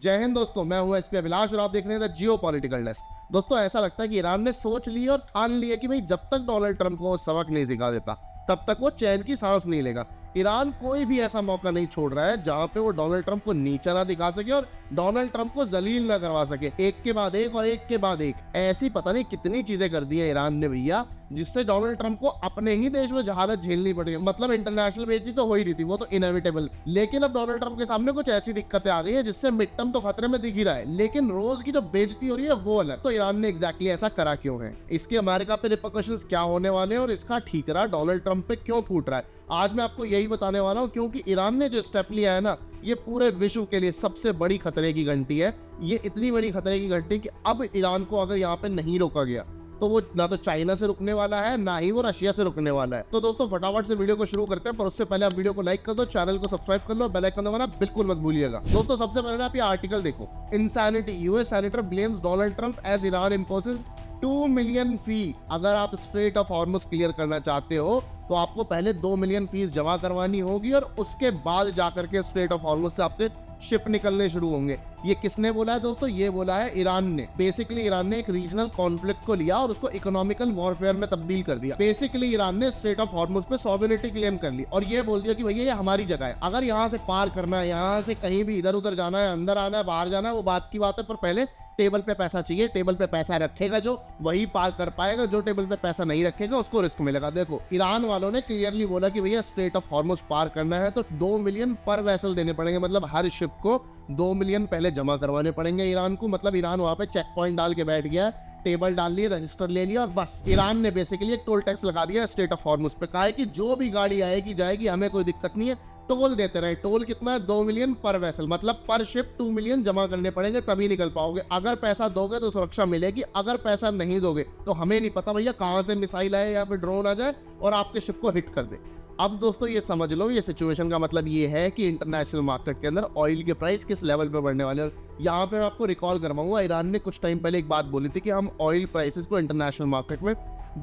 जय हिंद दोस्तों, मैं हूं एसपी अभिलाष और आप देख रहे हैं द जियो पॉलिटिकल डेस्क। दोस्तों ऐसा लगता है कि ईरान ने सोच लिया और ठान लिया कि भाई जब तक डोनाल्ड ट्रंप को सबक नहीं सिखा देता तब तक वो चैन की सांस नहीं लेगा। ईरान कोई भी ऐसा मौका नहीं छोड़ रहा है जहां पे वो डोनाल्ड ट्रंप को नीचा ना दिखा सके और डोनाल्ड ट्रंप को जलील ना करवा सके। एक के बाद एक और एक के बाद एक ऐसी पता नहीं कितनी चीजें कर दी है ईरान ने भैया, जिससे डोनाल्ड ट्रंप को अपने ही देश में जहालत झेलनी पड़ रही है। मतलब इंटरनेशनल बेइज्जती तो हो ही रही थी, वो तो इनएविटेबल, लेकिन अब डोनाल्ड ट्रंप के सामने कुछ ऐसी दिक्कतें आ गई है जिससे मिड टर्म तो खतरे में दिख ही रहा है, लेकिन रोज की जो बेइज्जती हो रही है वो अलग। तो ईरान ने एग्जैक्टली ऐसा करा क्यों है, इसके अमेरिका पे रिपरकशंस क्या होने वाले हैं और इसका ठीकरा डोनाल्ड ट्रंप पे क्यों फूट रहा है, आज मैं आपको यही बताने वाला हूं। क्योंकि ईरान ने जो स्टेप लिया है ना, ये पूरे विश्व के लिए सबसे बड़ी खतरे की घंटी है। ये इतनी बड़ी खतरे की घंटी कि अब ईरान को अगर यहाँ पे नहीं रोका गया तो वो ना तो चाइना से रुकने वाला है, ना ही वो रशिया से रुकने वाला है। तो दोस्तों फटाफट से वीडियो को शुरू करते हैं, पर उससे पहले आप वीडियो को लाइक कर दो, चैनल को सब्सक्राइब कर लो, बेल आइकन दबाना बिल्कुल मत भूलिएगा। दोस्तों सबसे पहले आप ये आर्टिकल देखो, insanity, US senator blames Donald Trump as Iran imposes 2 million fee. अगर आप स्ट्रेट ऑफ हॉर्मुज क्लियर करना चाहते हो तो आपको पहले 2 मिलियन फीस जमा करवानी होगी और उसके बाद जाकर के स्ट्रेट ऑफ हॉर्मुज से आपके शिप निकलने शुरू होंगे। ये किसने बोला है दोस्तों? ये बोला है ईरान ने। बेसिकली ईरान ने एक रीजनल कॉन्फ्लिक्ट को लिया और उसको इकोनॉमिकल वॉरफेयर में तब्दील कर दिया। बेसिकली ईरान ने स्ट्रेट ऑफ हॉर्मुज पे सॉवरेनिटी क्लेम कर ली और ये बोल दिया कि भैया ये हमारी जगह है, अगर यहाँ से पार करना है, यहाँ से कहीं भी इधर उधर जाना है, अंदर आना है, बाहर जाना है, वो बात की बात है, पर पहले टेबल पे पैसा चाहिए। टेबल पे पैसा रखेगा जो, वही पार कर पाएगा, जो टेबल पे पैसा नहीं रखेगा उसको रिस्क मिलेगा। देखो ईरान वालों ने क्लियरली बोला कि भैया स्ट्रेट ऑफ हॉर्मुज पार करना है तो 2 मिलियन पर वेसल देने पड़ेंगे, मतलब हर शिप को 2 मिलियन पहले जमा करवाने पड़ेंगे ईरान को। मतलब ईरान वहां पे चेक पॉइंट डाल के बैठ गया, टेबल डाल लिया, रजिस्टर ले लिया और बस। ईरान ने बेसिकली एक टोल टैक्स लगा दिया स्ट्रेट ऑफ हॉर्मुज पे, कहा है कि जो भी गाड़ी आएगी जाएगी, हमें कोई दिक्कत नहीं है, टोल देते रहे। टोल कितना है? 2 मिलियन पर वेसल, मतलब पर शिप 2 मिलियन जमा करने पड़ेंगे तभी निकल पाओगे। अगर पैसा दोगे तो सुरक्षा मिलेगी, अगर पैसा नहीं दोगे तो हमें नहीं पता भैया कहां से मिसाइल आए या फिर ड्रोन आ जाए और आपके शिप को हिट कर दे। अब दोस्तों ये समझ लो, ये सिचुएशन का मतलब ये है कि इंटरनेशनल मार्केट के अंदर ऑयल के प्राइस किस लेवल पर बढ़ने वाले हैं। यहाँ पे मैं आपको रिकॉल करवाऊंगा, ईरान ने कुछ टाइम पहले एक बात बोली थी कि हम ऑयल प्राइसेस को इंटरनेशनल मार्केट में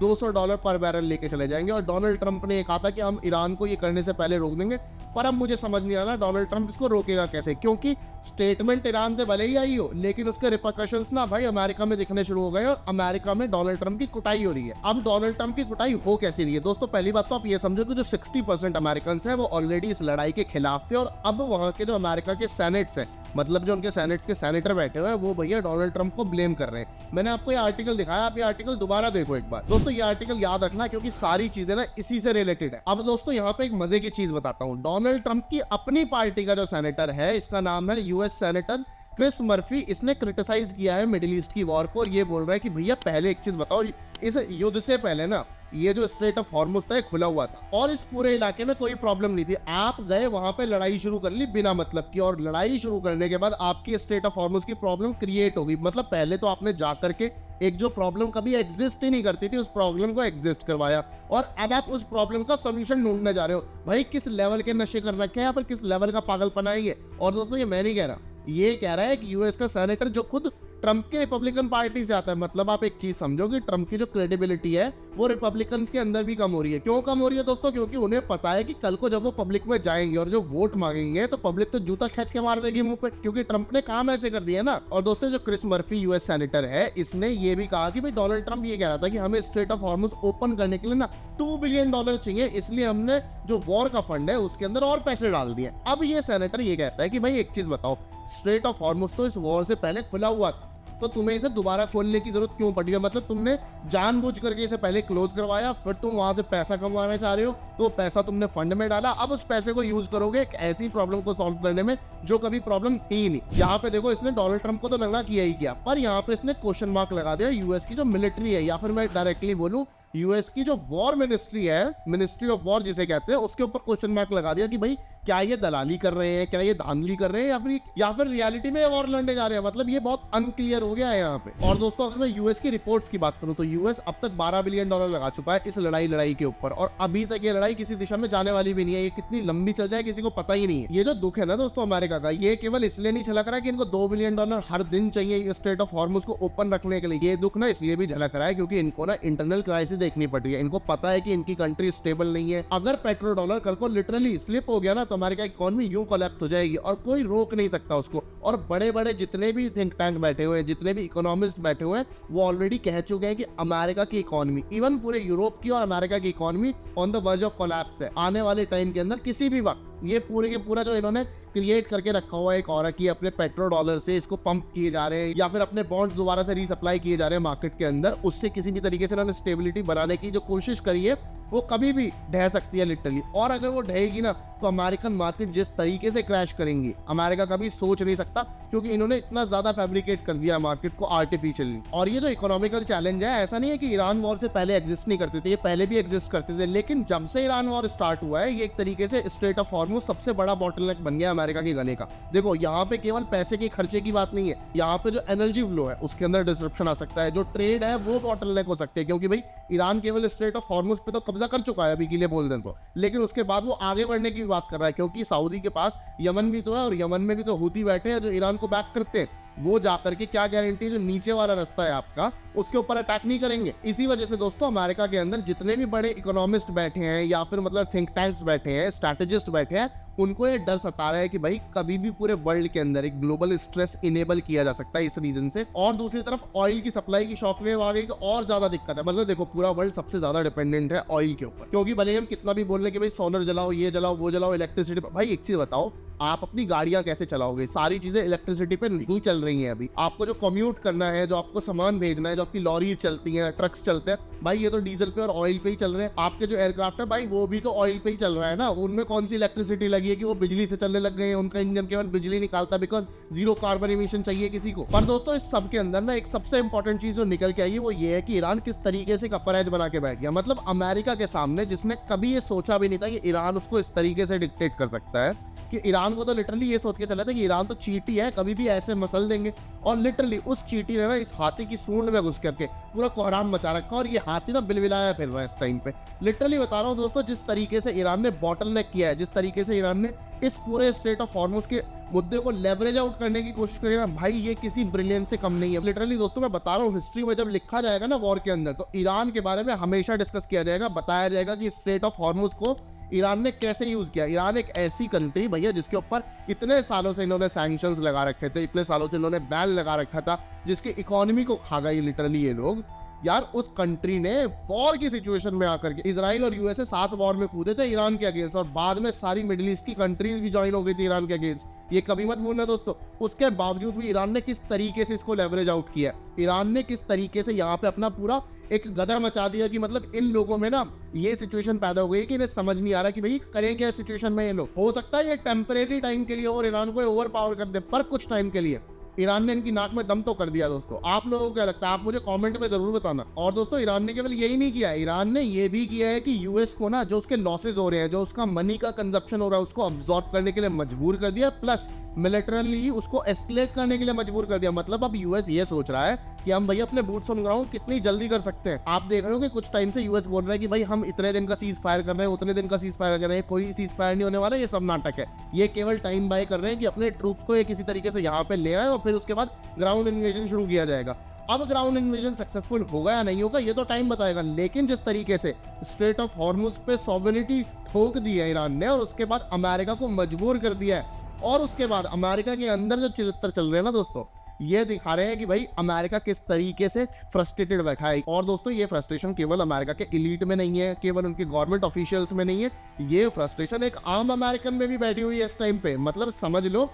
$200 पर बैरल लेके चले जाएंगे और डोनाल्ड ट्रंप ने कहा था कि हम ईरान को ये करने से पहले रोक देंगे। पर अब मुझे समझ नहीं आ रहा डोनाल्ड ट्रंप इसको रोकेगा कैसे, क्योंकि स्टेटमेंट ईरान से भले ही आई हो लेकिन उसके रिपरकशंस ना भाई अमेरिका में दिखने शुरू हो गए और अमेरिका में डोनाल्ड ट्रंप की कुटाई हो रही है। अब डोनाल्ड ट्रंप की कुटाई हो कैसी रही है दोस्तों? पहली बात तो आप ये समझो कि जो 60% अमेरिकन हैं वो ऑलरेडी इस लड़ाई के खिलाफ थे और अब वहां के जो अमेरिका के सेनेट्स हैं, मतलब जो उनके सेनेट्स के सेनेटर बैठे हुए हैं, वो भैया डोनाल्ड ट्रंप को ब्लेम कर रहे हैं। मैंने आपको ये आर्टिकल दिखाया, आप ये आर्टिकल दोबारा देखो एक बार। दोस्तों ये आर्टिकल याद रखना क्योंकि सारी चीजें ना इसी से रिलेटेड है। अब दोस्तों यहाँ पे एक मजे की चीज बताता हूँ, डोनाल्ड ट्रंप की अपनी पार्टी का जो सेनेटर है, इसका नाम है यूएस सेनेटर क्रिस मर्फी, इसने क्रिटिसाइज किया है मिडिल ईस्ट की वॉर को और ये बोल रहा है कि भैया पहले एक चीज बताओ, इस युद्ध से पहले ना ये जो स्ट्रेट ऑफ हॉर्मुज था खुला हुआ था और इस पूरे इलाके में कोई प्रॉब्लम नहीं थी। आप गए वहां पे लड़ाई शुरू कर ली बिना मतलब की और लड़ाई शुरू करने के बाद आपकी स्ट्रेट ऑफ हॉर्मुज की प्रॉब्लम क्रिएट हो गई। मतलब पहले तो आपने जाकर के एक जो प्रॉब्लम कभी एग्जिस्ट ही नहीं करती थी उस प्रॉब्लम को एग्जिस्ट करवाया और अब आप उस प्रॉब्लम का सोल्यूशन ढूंढने जा रहे हो। भाई किस लेवल के नशे कर रखे हैं या फिर किस लेवल का पागलपना है ये। और दोस्तों ये मैं नहीं कह रहा, ये कह रहा है कि यूएस का सेनेटर जो खुद ट्रंप के रिपब्लिकन पार्टी से आता है। मतलब आप एक चीज समझो कि ट्रंप की जो क्रेडिबिलिटी है वो रिपब्लिकन के अंदर भी कम हो रही है। क्यों कम हो रही है दोस्तों? क्योंकि उन्हें पता है कि कल को जब वो पब्लिक में जाएंगे और जो वोट मांगेंगे तो पब्लिक तो जूता खींच के मार देगी मुंह पे, क्योंकि ट्रंप ने काम ऐसे कर दिया ना। और दोस्तों जो क्रिस मर्फी यूएस सेनेटर है, इसने ये भी कहा कि भाई डोनाल्ड ट्रंप ये कह रहा था कि हमें स्ट्रेट ऑफ हॉर्मुज ओपन करने के लिए ना $2 बिलियन चाहिए, इसलिए हमने जो वॉर का फंड है उसके अंदर और पैसे डाल दिए। अब ये सेनेटर ये कहता है कि भाई एक चीज बताओ, स्ट्रेट ऑफ हॉर्मुज तो इस वॉर से पहले खुला हुआ था तो तुम्हें इसे दोबारा खोलने की जरूरत क्यों पड़ी है? मतलब तुमने जानबूझ करके इसे पहले क्लोज करवाया, फिर तुम वहां से पैसा कमाना चाह रहे हो तो पैसा तुमने फंड में डाला, अब उस पैसे को यूज करोगे एक ऐसी प्रॉब्लम को सॉल्व करने में जो कभी प्रॉब्लम थी ही नहीं। यहाँ पे देखो इसने डोनाल्ड ट्रंप को तो नंगा किया ही किया, पर यहाँ पे इसने क्वेश्चन मार्क लगा दिया यूएस की जो मिलिट्री है, या फिर मैं डायरेक्टली बोलूं यूएस की जो वॉर मिनिस्ट्री है, मिनिस्ट्री ऑफ वॉर जिसे कहते हैं, उसके ऊपर क्वेश्चन मार्क लगा दिया कि भाई क्या ये दलाली कर रहे हैं, क्या ये धांधली कर रहे हैं या फिर रियलिटी में वॉर लड़ने जा रहे हैं। मतलब ये बहुत अनक्लियर हो गया है यहाँ पे। और दोस्तों अगर मैं यूएस की रिपोर्ट्स की बात करूं तो यूएस अब तक $12 बिलियन लगा चुका है इस लड़ाई के ऊपर और अभी तक ये लड़ाई किसी दिशा में जाने वाली भी नहीं है। ये कितनी लंबी चल जाए किसी को पता ही नहीं है। ये जो दुख है ना दोस्तों अमेरिका का, ये केवल इसलिए नहीं झलक रहा है कि इनको $2 बिलियन हर दिन चाहिए स्ट्रेट ऑफ हॉर्मुज को ओपन रखने के लिए। ये दुख ना इसलिए भी झलक रहा है क्योंकि इनको ना इंटरनल क्राइसिस देखनी पड़ रही है। इनको पता है कि इनकी कंट्री स्टेबल नहीं है। अगर पेट्रो डॉलर कल को लिटरली स्लिप हो गया ना तो अमेरिका की इकोनॉमी यूं कोलैप्स हो जाएगी और कोई रोक नहीं सकता उसको। और बड़े बड़े जितने भी थिंक टैंक बैठे हुए हैं, जितने भी इकोनॉमिस्ट बैठे हुए हैं, वो ऑलरेडी कह चुके हैं कि अमेरिका की इकोनॉमी, इवन पूरे यूरोप की और अमेरिका की economy on the verge of collapse है। आने वाले टाइम के अंदर किसी भी वक्त ये पूरे के पूरा जो इन्होंने क्रिएट करके रखा हुआ है एक और की अपने पेट्रो डॉलर से इसको पंप किए जा रहे हैं या फिर अपने बॉन्ड्स दोबारा से रीसप्लाई किए जा रहे हैं मार्केट के अंदर, उससे किसी भी तरीके से इन्होंने स्टेबिलिटी बनाने की जो कोशिश करी है वो कभी भी ढह सकती है लिटरली। और अगर वो ढहेगी ना तो अमेरिकन मार्केट जिस तरीके से क्रैश करेंगी अमेरिका कभी सोच नहीं सकता, क्योंकि इन्होंने इतना ज्यादा फैब्रिकेट कर दिया मार्केट को आर्टिफिशियली। और ये जो इकोनॉमिकल चैलेंज है, ऐसा नहीं है कि ईरान वॉर से पहले एग्जिस्ट नहीं करते थे, ये पहले भी एग्जिस्ट करते थे, लेकिन जब से ईरान वॉर स्टार्ट हुआ है ये एक तरीके से स्ट्रेट ऑफ हॉर्मुज सबसे बड़ा बॉटलनेक बन गया अमेरिका के गने का। देखो यहाँ पे केवल पैसे के खर्चे की बात नहीं है, यहाँ पे जो एनर्जी फ्लो है उसके अंदर डिसरप्शन आ सकता है, जो ट्रेड है वो बॉटलनेक हो सकते हैं, क्योंकि भाई ईरान केवल स्ट्रेट ऑफ हॉर्मुज पे तो कब्जा कर चुका है अभी के लिए बोल दें तो, लेकिन उसके बाद वो आगे बढ़ने की बात कर रहा है, क्योंकि सऊदी के पास यमन भी तो है और यमन में भी तो हूती बैठे हैं जो ईरान को बैक करते हैं। वो जाकर के क्या गारंटी जो नीचे वाला रास्ता है आपका उसके ऊपर अटैक नहीं करेंगे। इसी वजह से दोस्तों अमेरिका के अंदर जितने भी बड़े इकोनॉमिस्ट बैठे हैं या फिर मतलब थिंक टैंक्स बैठे हैं, स्ट्रैटेजिस्ट बैठे हैं, उनको ये डर सता रहा है कि भाई कभी भी पूरे वर्ल्ड के अंदर एक ग्लोबल स्ट्रेस इनेबल किया जा सकता है इस रीजन से। और दूसरी तरफ ऑयल की सप्लाई की शॉकवेव आ गई तो और ज्यादा दिक्कत है। मतलब देखो पूरा वर्ल्ड सबसे ज्यादा डिपेंडेंट है ऑयल के ऊपर, क्योंकि भले हम कितना भी बोल रहे हैं कि भाई सोलर जलाओ, ये जलाओ, वो जलाओ, इलेक्ट्रिसिटी। भाई एक चीज बताओ, आप अपनी गाड़ियां कैसे चलाओगे? सारी चीजें इलेक्ट्रिसिटी पे नहीं चल रही हैं अभी। आपको जो कम्यूट करना है, जो आपको सामान भेजना है, जो आपकी लॉरी चलती हैं, ट्रक्स चलते हैं, भाई ये तो डीजल पे और ऑयल पे ही चल रहे हैं। आपके जो एयरक्राफ्ट है भाई वो भी तो ऑयल पे ही चल रहा है ना, उनमें कौन सी इलेक्ट्रिसिटी लगी है कि वो बिजली से चलने लग गए हैं? उनका इंजन केवल बिजली निकालता बिकॉज जीरो कार्बन इमिशन चाहिए किसी को। पर दोस्तों इस सब के अंदर ना एक सबसे इंपॉर्टेंट चीज जो निकल के आई है वो ये है कि ईरान किस तरीके से अपर एज बना के बैठ गया। मतलब अमेरिका के सामने, जिसने कभी ये सोचा भी नहीं था कि ईरान उसको इस तरीके से डिक्टेट कर सकता है, कि ईरान को तो लिटरली ये सोच के चला था कि ईरान तो चींटी है, कभी भी ऐसे मसल देंगे। और लिटरली उस चींटी ने ना इस हाथी की सूंड में घुस करके पूरा कोहराम मचा रखा, और ये हाथी ना बिलबिलाया फिर रहा है इस टाइम पे। लिटरली बता रहा हूँ दोस्तों, जिस तरीके से ईरान ने बॉटलनेक किया है, जिस तरीके से ईरान ने इस पूरे स्ट्रेट ऑफ हॉर्मुज के मुद्दे को लेवरेज आउट करने की कोशिश करी ना, भाई ये किसी ब्रिलियंस से कम नहीं है। लिटरली दोस्तों मैं बता रहा हूँ, हिस्ट्री में जब लिखा जाएगा ना वॉर के अंदर, तो ईरान के बारे में हमेशा डिस्कस किया जाएगा, बताया जाएगा कि स्ट्रेट ऑफ हॉर्मुज को ईरान ने कैसे यूज किया। ईरान एक ऐसी कंट्री भैया जिसके ऊपर इतने सालों से इन्होंने सैंक्शंस लगा रखे थे, इतने सालों से इन्होंने बैन लगा रखा था, जिसकी इकोनॉमी को खा गई लिटरली ये लोग। यार उस कंट्री ने वॉर की सिचुएशन में आकर के, इजराइल और यूएसए साथ वॉर में कूदे थे ईरान के अगेंस्ट, और बाद में सारी मिडिल ईस्ट की कंट्रीज भी ज्वाइन हो गई थी ईरान के अगेंस्ट। ये कभी मत भूलना दोस्तों। उसके बावजूद भी ईरान ने किस तरीके से इसको लेवरेज आउट किया, ईरान ने किस तरीके से यहाँ पे अपना पूरा एक गदर मचा दिया कि मतलब इन लोगों में ना ये सिचुएशन पैदा हो गई कि इन्हें समझ नहीं आ रहा कि भाई करें क्या सिचुएशन में। ये लोग, हो सकता है ये टेम्परेरी टाइम के लिए और ईरान को ओवर पावर कर दे, पर कुछ टाइम के लिए ईरान ने इनकी नाक में दम तो कर दिया दोस्तों। आप लोगों को क्या लगता है, आप मुझे कमेंट में जरूर बताना। और दोस्तों ईरान ने केवल यही नहीं किया, ईरान ने ये भी किया है कि यूएस को ना जो उसके लॉसेज हो रहे हैं, जो उसका मनी का कंजप्शन हो रहा है, उसको अब्सॉर्ब करने के लिए मजबूर कर दिया, प्लस मिलिटरली उसको एस्केलेट करने के लिए मजबूर कर दिया। मतलब अब यूएस ये सोच रहा है कि हम भैया अपने बूट्स ऑन ग्राउंड कितनी जल्दी कर सकते हैं। आप देख रहे हो कि कुछ टाइम से यूएस बोल रहा है कि भाई हम इतने दिन का सीज फायर कर रहे हैं, उतने दिन का सीज फायर कर रहे हैं, कोई सीज फायर नहीं होने वाला, ये सब नाटक है। ये केवल टाइम बाय कर रहे हैं कि अपने ट्रूप्स को ये किसी तरीके से यहाँ पे ले आए और फिर उसके बाद ग्राउंड इन्वेजन शुरू किया जाएगा। अब ग्राउंड इन्वेजन सक्सेसफुल होगा या नहीं होगा ये तो टाइम बताएगा, लेकिन जिस तरीके से स्ट्रेट ऑफ हॉर्मुज पे सॉवरेनिटी ठोक दी है ईरान ने, और उसके बाद अमेरिका को मजबूर कर दिया है, और उसके बाद अमेरिका के अंदर जो चरित्र चल रहे हैं ना दोस्तों, ये दिखा रहे हैं कि भाई अमेरिका किस तरीके से फ्रस्ट्रेटेड बैठा है। और दोस्तों ये फ्रस्ट्रेशन केवल अमेरिका के एलीट में नहीं है, केवल उनके गवर्नमेंट ऑफिशियल्स में नहीं है, ये फ्रस्ट्रेशन एक आम अमेरिकन में भी बैठी हुई है इस टाइम पे। मतलब समझ लो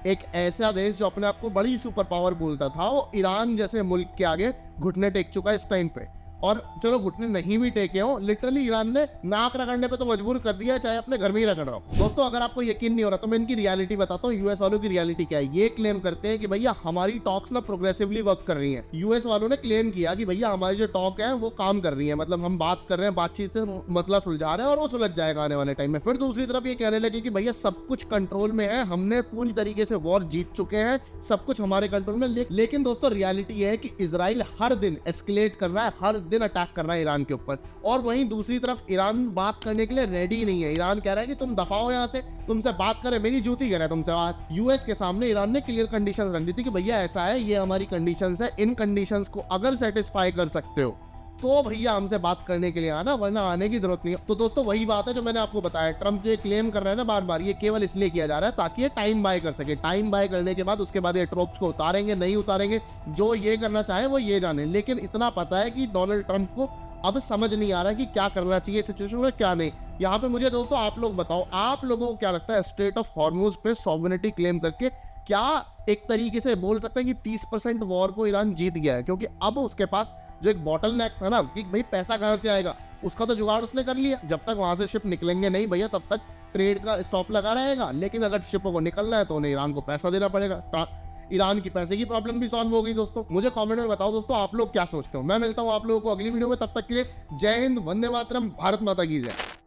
एक ऐसा देश जो अपने आप को बड़ी सुपर पावर बोलता था, वो ईरान जैसे मुल्क के आगे घुटने टेक चुका है इस टाइम पे। और चलो घुटने नहीं भी टेके हो, लिटरली ईरान ने नाक रगड़ने पे तो मजबूर कर दिया है, चाहे अपने घर में ही रगड़ रहा हो। दोस्तों अगर आपको यकीन नहीं हो रहा तो मैं इनकी रियलिटी बताता हूँ। यूएस वालों की रियलिटी क्या है। ये क्लेम करते हैं कि भैया हमारी टॉक्स ना प्रोग्रेसिवली वर्क कर रही हैं। यूएस वालों ने क्लेम किया कि भैया हमारी जो टॉक है वो काम कर रही है, मतलब हम बात कर रहे हैं, बातचीत से मसला सुलझा रहे हैं और वो सुलझ जाएगा आने वाले टाइम में। फिर दूसरी तरफ ये कहने लगे कि भैया सब कुछ कंट्रोल में है, हमने पूरी तरीके से वॉर जीत चुके हैं, सब कुछ हमारे कंट्रोल में। लेकिन दोस्तों रियलिटी है कि इजराइल हर दिन एस्केलेट कर रहा है, हर दिन अटैक कर रहा है ईरान के ऊपर। और वहीं दूसरी तरफ ईरान बात करने के लिए रेडी नहीं है। ईरान कह रहा है कि तुम दफाओ यहाँ से, तुमसे बात करें, मेरी जूती करे तुमसे बात। यूएस के सामने ईरान ने क्लियर कंडीशंस रख दी थी कि भैया ऐसा है, ये हमारी कंडीशंस है, इन कंडीशंस को अगर सेटिस्फाई कर सकते हो तो भैया हमसे बात करने के लिए आना, वरना आने की जरूरत नहीं है। तो दोस्तों वही बात है जो मैंने आपको बताया, ट्रम्प जो क्लेम कर रहा है ना बार बार, ये केवल इसलिए किया जा रहा है ताकि ये टाइम बाय कर सके। टाइम बाय करने के बाद उसके बाद ये ट्रोप्स को उतारेंगे नहीं उतारेंगे, जो ये करना चाहे वो ये जाने। लेकिन इतना पता है कि डोनाल्ड ट्रम्प को अब समझ नहीं आ रहा कि क्या करना चाहिए सिचुएशन में, क्या नहीं। यहाँ पे मुझे दोस्तों आप लोग बताओ, आप लोगों को क्या लगता है स्ट्रेट ऑफ हॉर्मुज पे सॉवरेनिटी क्लेम करके क्या एक तरीके से बोल सकते हैं कि 30% वॉर को ईरान जीत गया है? क्योंकि अब उसके पास जो एक बॉटल नेक था ना कि भाई पैसा कहाँ से आएगा, उसका तो जुगाड़ उसने कर लिया। जब तक वहां से शिप निकलेंगे नहीं भैया तब तक ट्रेड का स्टॉप लगा रहेगा। लेकिन अगर शिपों को निकलना है तो उन्हें ईरान को पैसा देना पड़ेगा। ईरान की पैसे की प्रॉब्लम भी सॉल्व हो गई। दोस्तों मुझे कमेंट में बताओ दोस्तों आप लोग क्या सोचते हो। मैं मिलता हूँ आप लोगों को अगली वीडियो में, तब तक के लिए जय हिंद, वंदे मातरम, भारत माता की जय।